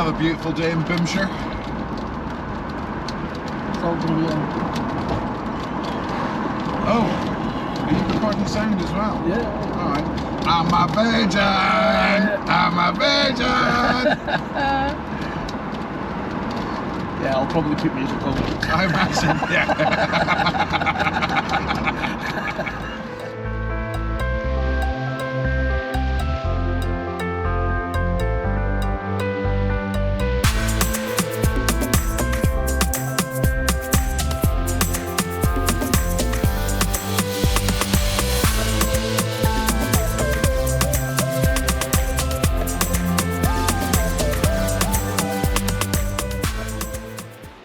Another beautiful day in Boomshire. It's all going to be on. Oh, are you recording sound as well? Yeah. Alright. I'm a virgin! I'm a virgin! Yeah, I'll probably put music on. I imagine, yeah.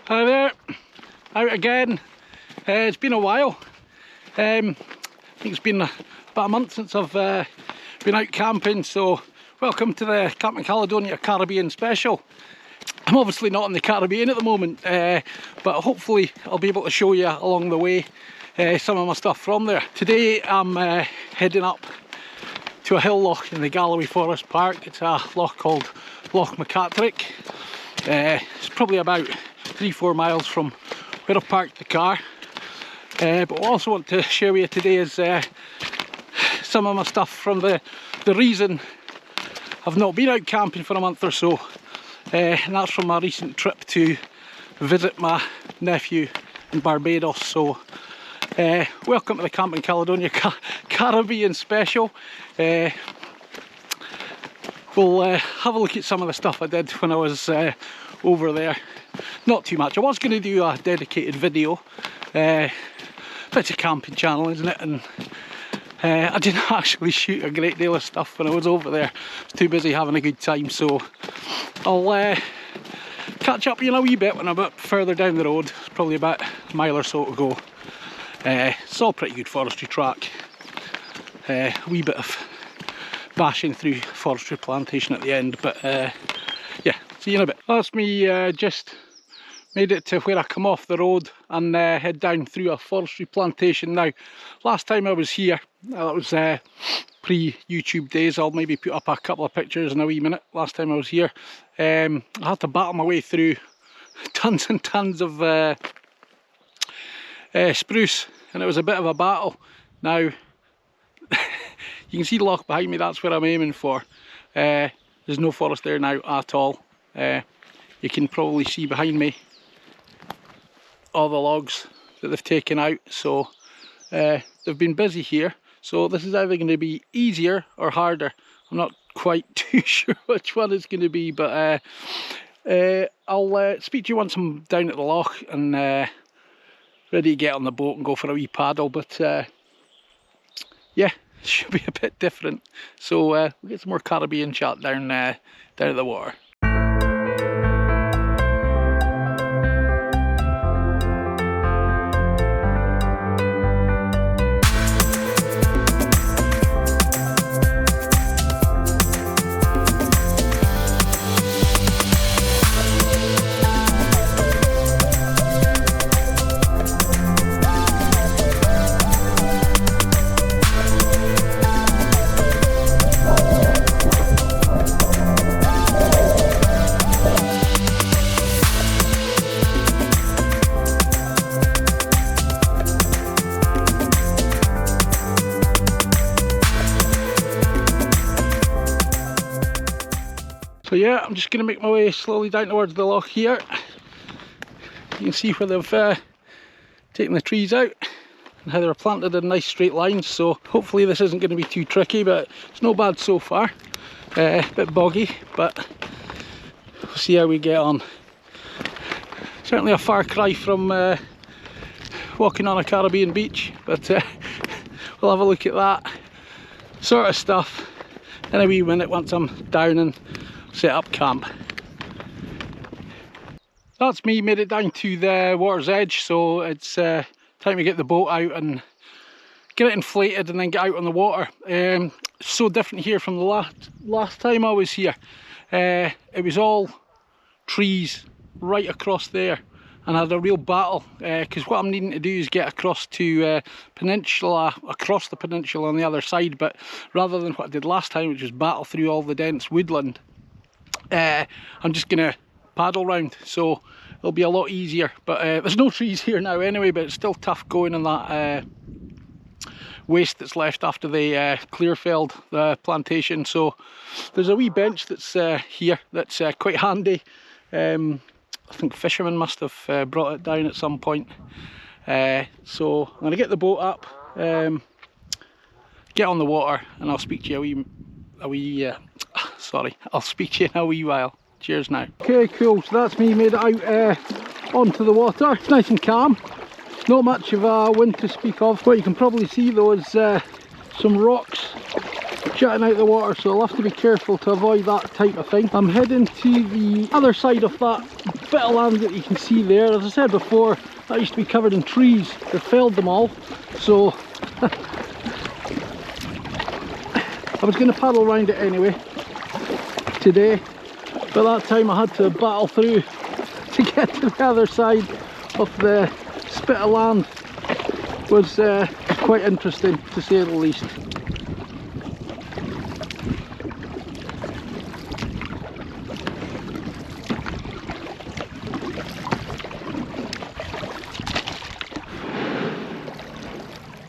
Hi there, out again. It's been a while. I think it's been about a month since I've been out camping, so welcome to the Camping Caledonia Caribbean special. I'm obviously not in the Caribbean at the moment, but hopefully I'll be able to show you along the way some of my stuff from there. Today I'm heading up to a hill loch in the Galloway Forest Park. It's a loch called Loch Packraft. It's probably about 3-4 miles from where I've parked the car, but what I also want to share with you today is some of my stuff from the reason I've not been out camping for a month or so, and that's from my recent trip to visit my nephew in Barbados. So welcome to the Camping Caledonia Caribbean special. We'll have a look at some of the stuff I did when I was over there. Not too much. I was going to do a dedicated video, but it's a camping channel, isn't it? And I didn't actually shoot a great deal of stuff when I was over there. I was too busy having a good time, so I'll catch up in a wee bit when I'm a bit further down the road. It's probably about a mile or so to go. It's all pretty good forestry track. A wee bit of bashing through forestry plantation at the end, but yeah, see you in a bit. That's me just made it to where I come off the road and head down through a forestry plantation. Now, last time I was here, that was pre-YouTube days. I'll maybe put up a couple of pictures in a wee minute. Last time I was here, I had to battle my way through tons and tons of spruce, and it was a bit of a battle. Now, you can see the loch behind me. That's where I'm aiming for. There's no forest there now at all. You can probably see behind me all the logs that they've taken out, so they've been busy here. So this is either going to be easier or harder. I'm not quite too sure which one it's going to be, but I'll speak to you once I'm down at the loch and ready to get on the boat and go for a wee paddle. But yeah, it should be a bit different. So we'll get some more Caribbean chat down at the water. So yeah, I'm just going to make my way slowly down towards the loch here. You can see where they've taken the trees out and how they're planted in nice straight lines. So hopefully this isn't going to be too tricky, but it's no bad so far. A bit boggy, but we'll see how we get on. Certainly a far cry from walking on a Caribbean beach, but we'll have a look at that sort of stuff in a wee minute once I'm down and set up camp. That's me, made it down to the water's edge, so it's time to get the boat out and get it inflated and then get out on the water. It's so different here from the last time I was here. It was all trees right across there, and I had a real battle because what I'm needing to do is get across to across the peninsula on the other side, but rather than what I did last time, which was battle through all the dense woodland, I'm just gonna paddle round, so it'll be a lot easier. But there's no trees here now anyway, but it's still tough going on that waste that's left after they clear-felled the plantation. So there's a wee bench that's here that's quite handy. I think fishermen must have brought it down at some point. So I'm going to get the boat up, get on the water, and I'll speak to you I'll speak to you in a wee while. Cheers now. Okay, cool, so that's me made it out onto the water. It's nice and calm. Not much of a wind to speak of. What you can probably see though is some rocks jutting out the water, so I'll have to be careful to avoid that type of thing. I'm heading to the other side of that bit of land that you can see there. As I said before, that used to be covered in trees. They felled them all, so I was going to paddle around it anyway today, but that time I had to battle through to get to the other side of the bit of land. Was quite interesting, to say the least.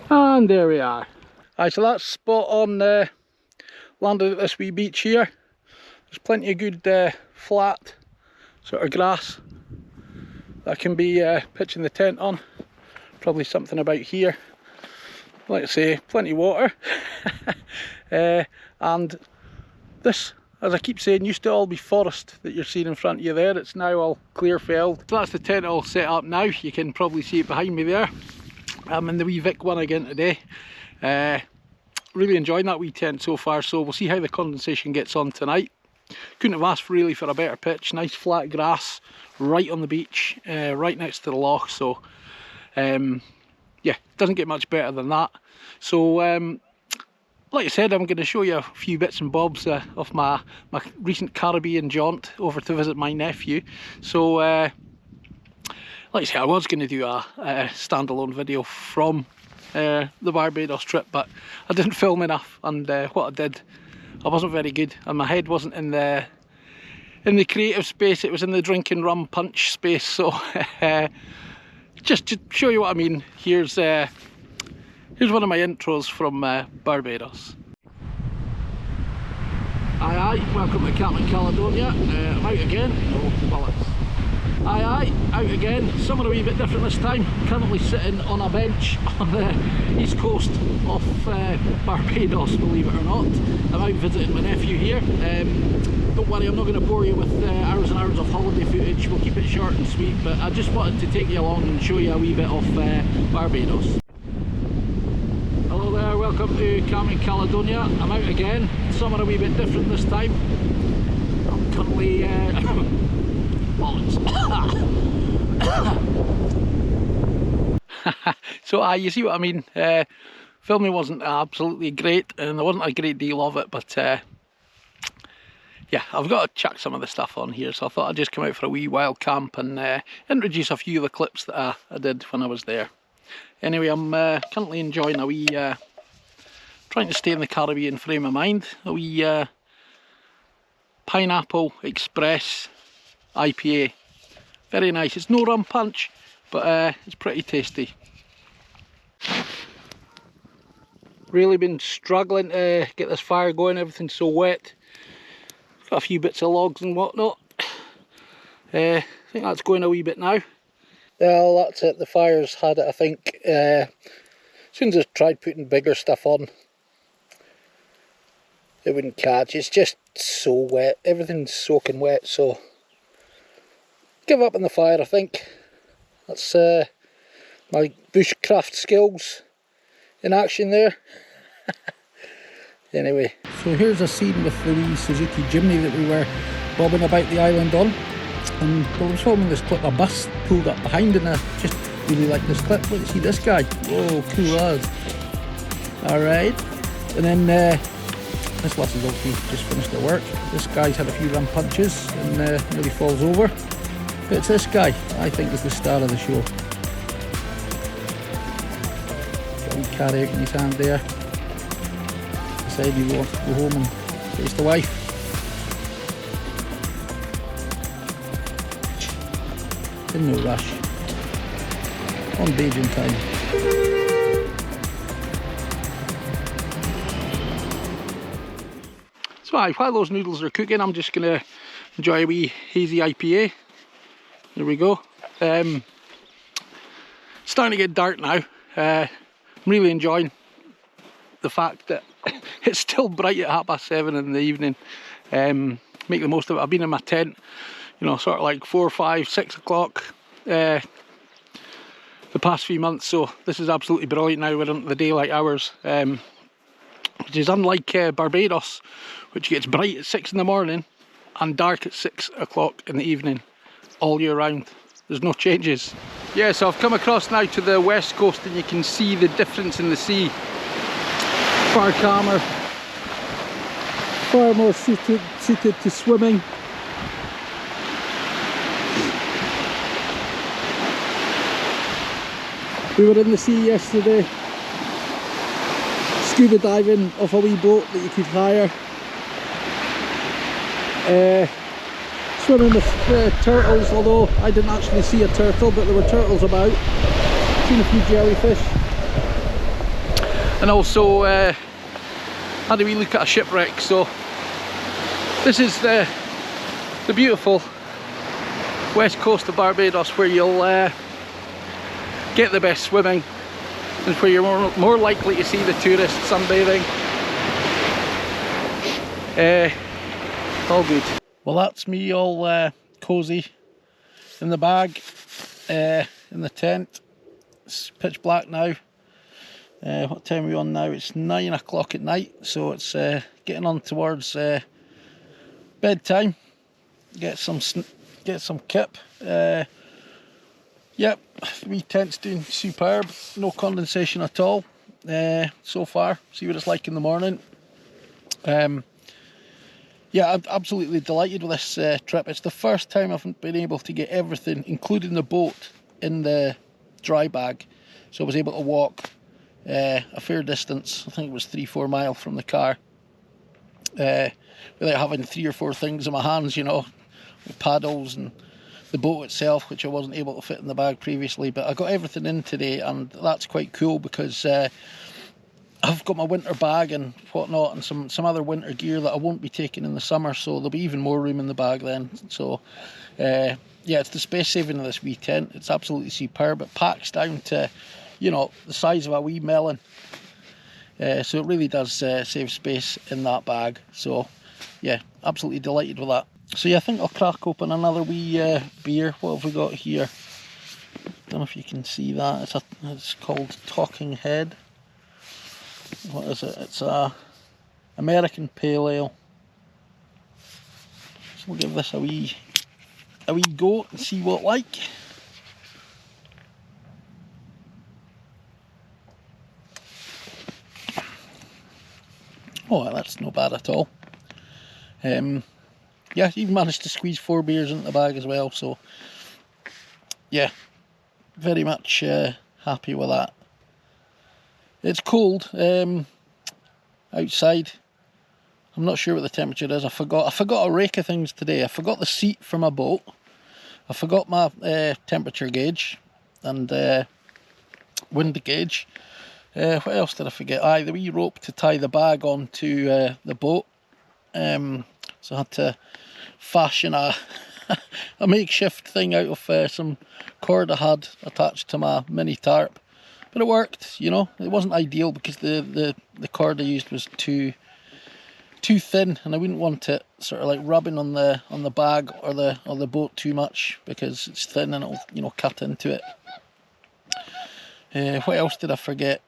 And there we are. Aye, so that's spot on landed at this wee beach here. There's plenty of good flat sort of grass that I can be pitching the tent on. Probably something about here. Like I say, plenty of water. And this, as I keep saying, used to all be forest that you're seeing in front of you there. It's now all clear felled. So that's the tent all set up now. You can probably see it behind me there. I'm in the wee VIK one again today. Really enjoying that wee tent so far, so we'll see how the condensation gets on tonight. Couldn't have asked really for a better pitch. Nice flat grass right on the beach, right next to the loch, so yeah, doesn't get much better than that. So like I said, I'm going to show you a few bits and bobs of my recent Caribbean jaunt over to visit my nephew. So like I said, I was going to do a standalone video from the Barbados trip, but I didn't film enough, and what I did, I wasn't very good, and my head wasn't in the creative space, it was in the drinking rum punch space. So just to show you what I mean, here's one of my intros from Barbados. Aye, welcome to Captain Caledonia. I'm out again. No bullets. Aye, out again. Somewhere a wee bit different this time. Currently sitting on a bench on the east coast of Barbados, believe it or not. I'm out visiting my nephew here. Don't worry, I'm not going to bore you with hours and hours of holiday footage. We'll keep it short and sweet, but I just wanted to take you along and show you a wee bit of Barbados. Hello there, welcome to Captain Caledonia. I'm out again. Somewhere a wee bit different this time. I'm currently so you see what I mean. Filming wasn't absolutely great, and there wasn't a great deal of it, but yeah, I've got to chuck some of the stuff on here, so I thought I'd just come out for a wee wild camp and introduce a few of the clips that I did when I was there. Anyway, I'm currently enjoying a wee, trying to stay in the Caribbean frame of mind, a wee Pineapple Express IPA. Very nice. It's no rum punch, but it's pretty tasty. Really been struggling to get this fire going, everything's so wet. Got a few bits of logs and whatnot. I think that's going a wee bit now. Well, that's it, the fire's had it, I think. As soon as I tried putting bigger stuff on, it wouldn't catch. It's just so wet, everything's soaking wet, so give up on the fire, I think. That's my bushcraft skills in action there. Anyway, so here's a scene with the wee Suzuki Jimny that we were bobbing about the island on, and while I was filming this clip, a bus pulled up behind, and I just really like this clip. Let's see this guy. Whoa, cool as. Alright, and then this lass's obviously just finished their work. This guy's had a few rum punches and nearly falls over. But it's this guy, I think, is the star of the show. Got a wee carry out in his hand there. Decided he wanted to go home and face the wife. in no rush. On Beijing time. So while those noodles are cooking, I'm just gonna enjoy a wee hazy IPA. There we go. Starting to get dark now. I'm really enjoying the fact that it's still bright at 7:30 in the evening. Make the most of it. I've been in my tent, you know, sort of like 4, 5, 6 o'clock the past few months, so this is absolutely brilliant now. We're into the daylight hours, which is unlike Barbados, which gets bright at 6 in the morning and dark at 6 o'clock in the evening all year round. There's no changes. Yeah, so I've come across now to the west coast and you can see the difference in the sea. Far calmer, far more suited to swimming. We were in the sea yesterday, scuba diving off a wee boat that you could hire. Swimming with turtles, although I didn't actually see a turtle, but there were turtles about. Seen a few jellyfish. And also had a wee look at a shipwreck. So this is the beautiful west coast of Barbados, where you'll get the best swimming and where you're more likely to see the tourists sunbathing. All good. Well, that's me all cosy in the bag, in the tent. It's pitch black now. What time are we on now? It's 9 o'clock at night, so it's getting on towards bedtime. Get some kip. Yep, wee tent's doing superb. No condensation at all so far. See what it's like in the morning. Yeah, I'm absolutely delighted with this trip. It's the first time I've been able to get everything, including the boat, in the dry bag. So I was able to walk a fair distance. I think it was 3-4 miles from the car, without having 3 or 4 things in my hands, you know, paddles and the boat itself, which I wasn't able to fit in the bag previously. But I got everything in today, and that's quite cool because I've got my winter bag and whatnot, and some other winter gear that I won't be taking in the summer, so there'll be even more room in the bag then. So yeah, it's the space saving of this wee tent. It's absolutely superb. It packs down to, you know, the size of a wee melon, so it really does save space in that bag. So yeah, absolutely delighted with that. So yeah, I think I'll crack open another wee beer. What have we got here? Don't know if you can see that. It's called Talking Head. What is it? It's a American Pale Ale. So we'll give this a wee go and see what like. Oh, that's not bad at all. Yeah, even managed to squeeze 4 beers into the bag as well. So yeah, very much happy with that. It's cold outside. I'm not sure what the temperature is. I forgot a rake of things today. I forgot the seat for my boat. I forgot my temperature gauge and wind gauge. What else did I forget? Aye, the wee rope to tie the bag onto the boat. So I had to fashion a makeshift thing out of some cord I had attached to my mini tarp. But it worked, you know. It wasn't ideal because the cord I used was too thin, and I wouldn't want it sort of like rubbing on the bag or the boat too much because it's thin and it'll, you know, cut into it. What else did I forget?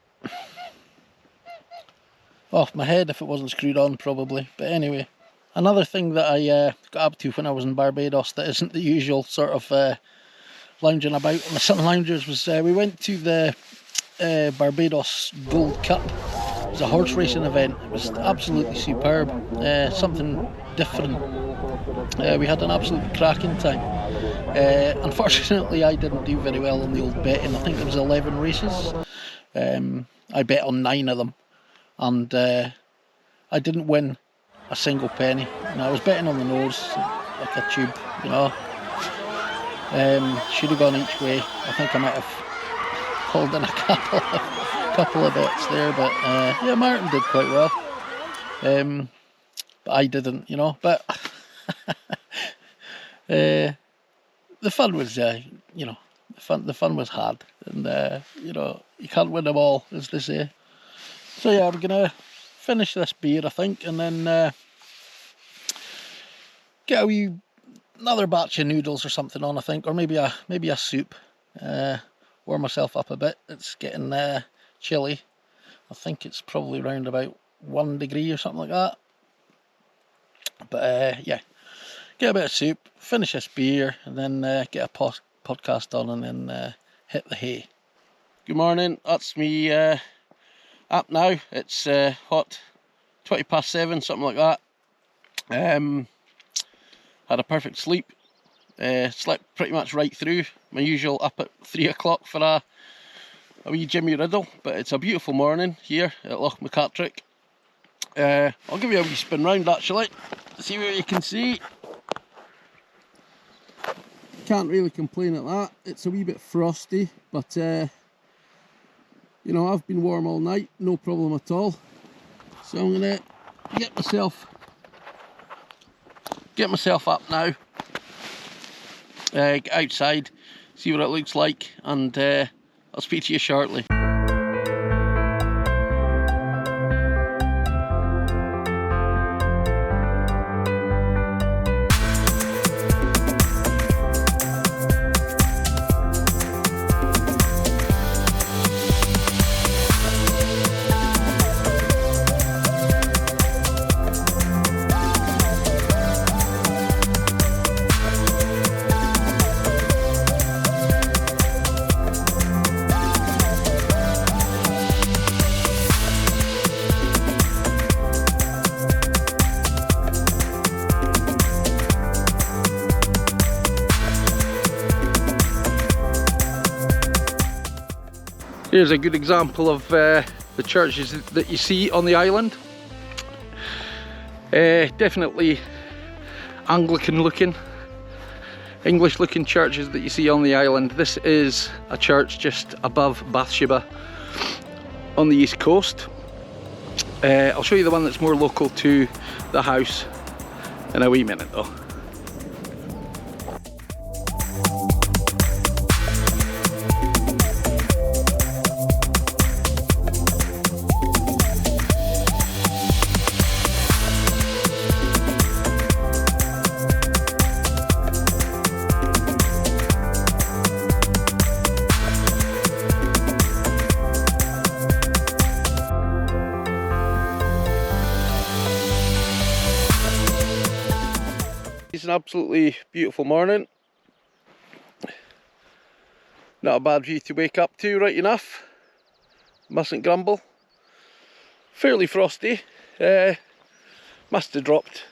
Oh, my head, if it wasn't screwed on, probably. But anyway, another thing that I got up to when I was in Barbados that isn't the usual sort of lounging about on the sun loungers was we went to the Barbados Gold Cup. It was a horse racing event. It was absolutely superb, something different. We had an absolutely cracking time. Unfortunately, I didn't do very well on the old betting. I think there was 11 races. I bet on 9 of them, and I didn't win a single penny. You know, I was betting on the nose like a tube, you know. Should have gone each way. I think I might have called in a couple of bits there, but yeah, Martin did quite well. But I didn't, you know. But the fun was, you know, the fun was hard, and you know, you can't win them all, as they say. So yeah, we're gonna finish this beer, I think, and then get another batch of noodles or something on, I think, or maybe a soup. Warm myself up a bit. It's getting chilly. I think it's probably around about 1 degree or something like that. But yeah, get a bit of soup, finish this beer, and then get a podcast on, and then hit the hay. Good morning. That's me up now. It's what, 7:20, something like that. Had a perfect sleep. Slept pretty much right through. My usual up at 3 o'clock for a wee Jimmy Riddle, but it's a beautiful morning here at Loch Packraft. I'll give you a wee spin round actually, see what you can see. Can't really complain at that. It's a wee bit frosty, but you know, I've been warm all night, no problem at all. So I'm gonna get myself up now, get outside, see what it looks like, and I'll speak to you shortly. Here's a good example of the churches that you see on the island. Definitely Anglican looking, English looking churches that you see on the island. This is a church just above Bathsheba on the east coast. I'll show you the one that's more local to the house in a wee minute though. It's an absolutely beautiful morning. Not a bad view to wake up to, right enough. Mustn't grumble. Fairly frosty. Must have dropped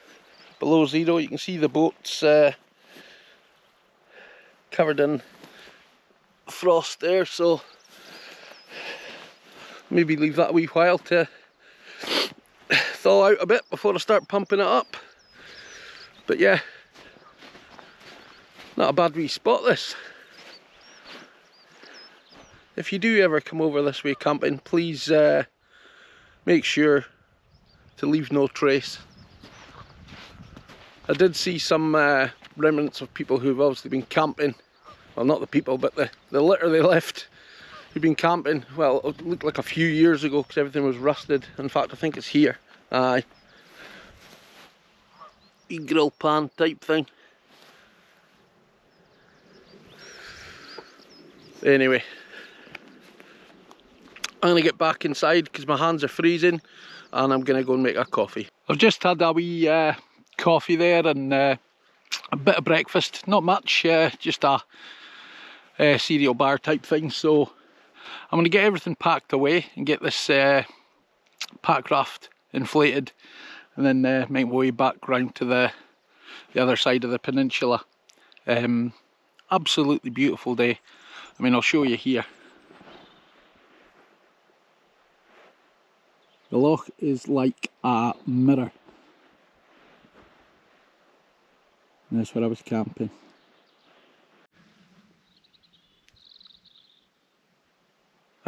below zero. You can see the boats covered in frost there, so maybe leave that a wee while to thaw out a bit before I start pumping it up. But yeah, not a bad wee spot this. If you do ever come over this way camping, please make sure to leave no trace. I did see some remnants of people who've obviously been camping. Well, not the people, but the litter they left who've been camping. Well, it looked like a few years ago because everything was rusted. In fact, I think it's here. Aye. Grill pan type thing. Anyway, I'm gonna get back inside because my hands are freezing, and I'm gonna go and make a coffee. I've just had a wee coffee there and a bit of breakfast. Not much, just a cereal bar type thing. So I'm gonna get everything packed away and get this Packraft inflated, and then make my way back round to the other side of the peninsula. Absolutely beautiful day. I mean, I'll show you here. The loch is like a mirror. And that's where I was camping.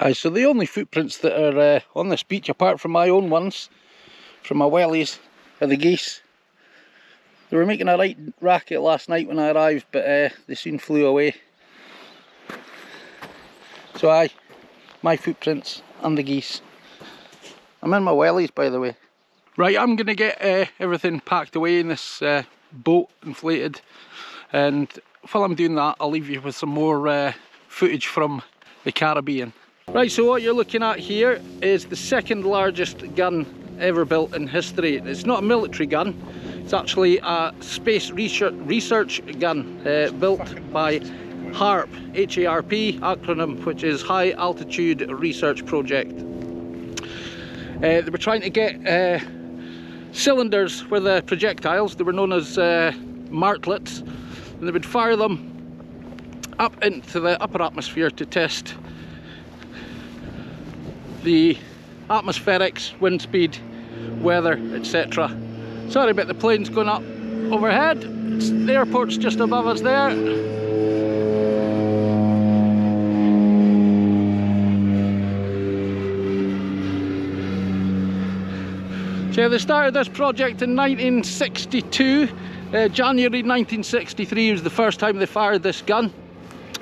Aye, so the only footprints that are on this beach, apart from my own ones, from my wellies, are the geese. They were making a right racket last night when I arrived, but they soon flew away. So aye, my footprints and the geese. I'm in my wellies, by the way. Right, I'm going to get everything packed away in this boat, inflated, and while I'm doing that, I'll leave you with some more footage from the Caribbean. Right, so what you're looking at here is the second largest gun ever built in history. It's not a military gun, it's actually a space research gun built by HARP, H-A-R-P acronym, which is High Altitude Research Project. They were trying to get cylinders were the projectiles. They were known as martlets, and they would fire them up into the upper atmosphere to test the atmospherics, wind speed, weather, etc. Sorry about the planes going up overhead. The airport's just above us there. So they started this project in 1962. January 1963 was the first time they fired this gun,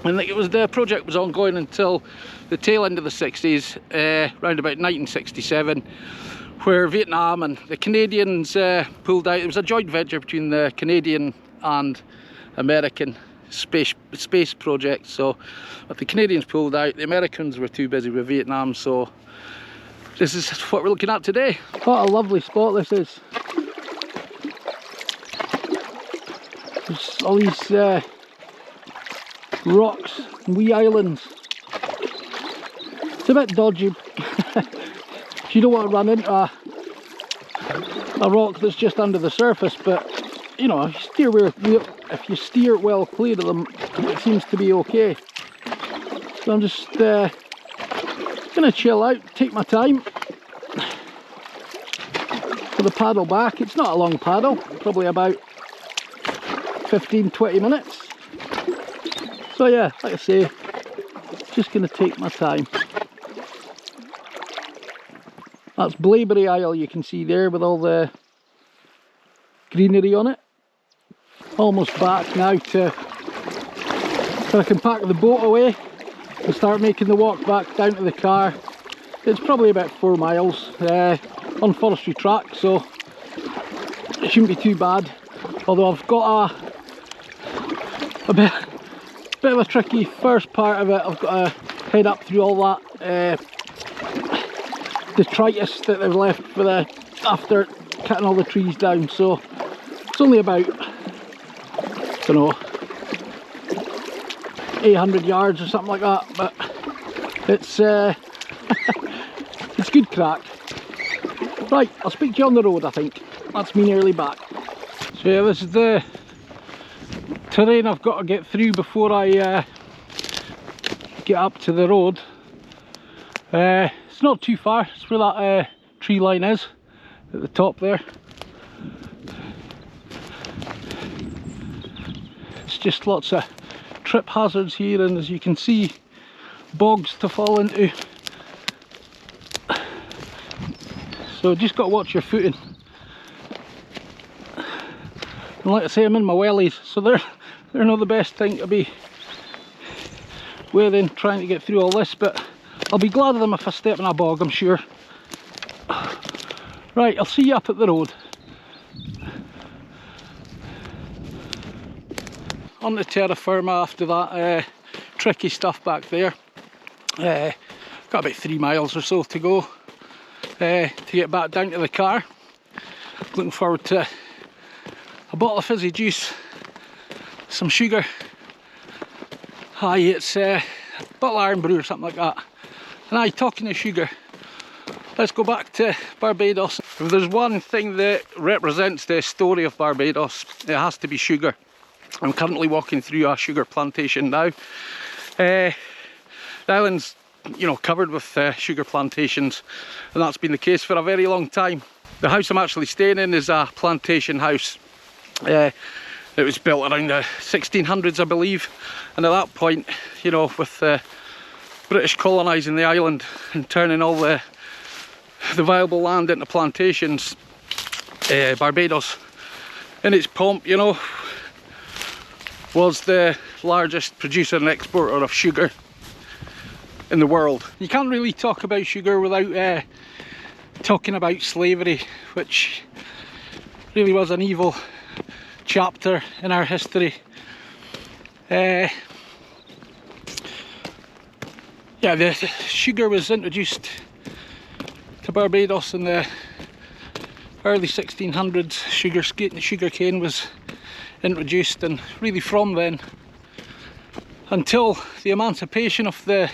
and the project was ongoing until the tail end of the 60s, around about 1967, where Vietnam and the Canadians pulled out. It was a joint venture between the Canadian and American space project. So, but the Canadians pulled out. The Americans were too busy with Vietnam. So this is what we're looking at today. What a lovely spot this is. There's all these rocks, wee islands. It's a bit dodgy. You don't want to run into a rock that's just under the surface, but you know, if you steer well clear of them, it seems to be okay. So I'm just gonna chill out, take my time for the paddle back. It's not a long paddle, probably about 15-20 minutes. So yeah, like I say, just gonna take my time. That's Blaeberry Isle, you can see there with all the greenery on it. Almost back now so I can pack the boat away and start making the walk back down to the car. It's probably about 4 miles on forestry track, so it shouldn't be too bad. Although I've got a bit of a tricky first part of it. I've got to head up through all that detritus that they've left for after cutting all the trees down. So it's only about, I don't know, 800 yards or something like that, but it's it's good crack. Right, I'll speak to you on the road. I think that's me nearly back. So yeah, this is the terrain I've got to get through before I get up to the road. It's not too far. It's where that tree line is at the top there. It's just lots of trip hazards here, and as you can see, bogs to fall into. So just got to watch your footing. And like I say, I'm in my wellies, so they're not the best thing to be wearing trying to get through all this, but I'll be glad of them if I step in a bog, I'm sure. Right, I'll see you up at the road. On to terra firma after that tricky stuff back there. Got about 3 miles or so to go to get back down to the car. Looking forward to a bottle of fizzy juice, some sugar. Aye, it's a bottle of Iron Brew or something like that. And aye, talking of sugar, let's go back to Barbados. If there's one thing that represents the story of Barbados, it has to be sugar. I'm currently walking through a sugar plantation now. The island's, you know, covered with sugar plantations, and that's been the case for a very long time. The house I'm actually staying in is a plantation house. It was built around the 1600s, I believe, and at that point, you know, with British colonising the island and turning all the viable land into plantations, Barbados, in its pomp, you know, was the largest producer and exporter of sugar in the world. You can't really talk about sugar without talking about slavery, which really was an evil chapter in our history. Yeah, the sugar was introduced to Barbados in the early 1600s. Sugar cane was introduced, and really from then until the emancipation of the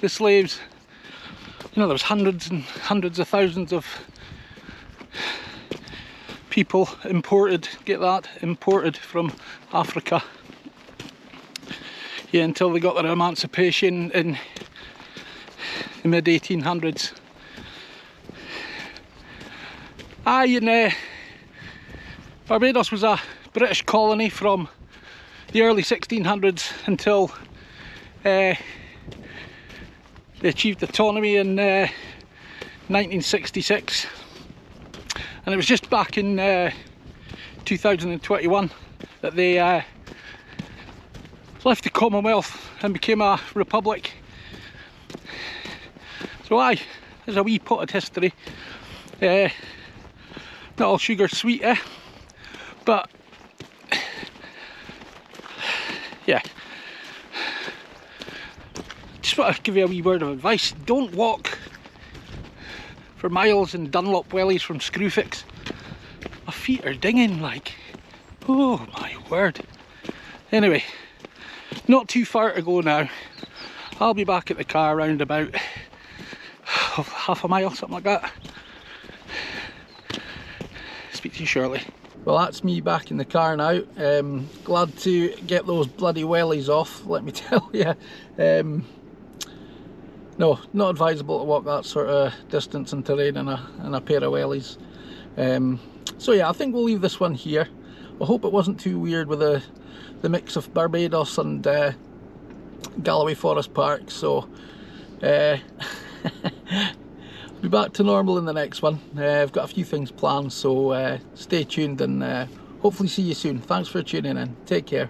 slaves, you know, there was hundreds and hundreds of thousands of people imported, get that, imported from Africa. Yeah, until they got their emancipation in the mid 1800s. And Barbados was a British colony from the early 1600s until they achieved autonomy in 1966. And it was just back in 2021 that they left the Commonwealth and became a republic. So aye, there's a wee potted history. Not all sugar sweet, but yeah. Just want to give you a wee word of advice. Don't walk for miles in Dunlop wellies from Screwfix. My feet are dinging, like, oh my word. Anyway, not too far to go now. I'll be back at the car around about half a mile, something like that. Speak to you shortly. Well, that's me back in the car now. Glad to get those bloody wellies off, let me tell you. No, not advisable to walk that sort of distance and terrain in a pair of wellies. So yeah, I think we'll leave this one here. I hope it wasn't too weird with the mix of Barbados and Galloway Forest Park. So I'll be back to normal in the next one. I've got a few things planned, so stay tuned and hopefully see you soon. Thanks for tuning in. Take care.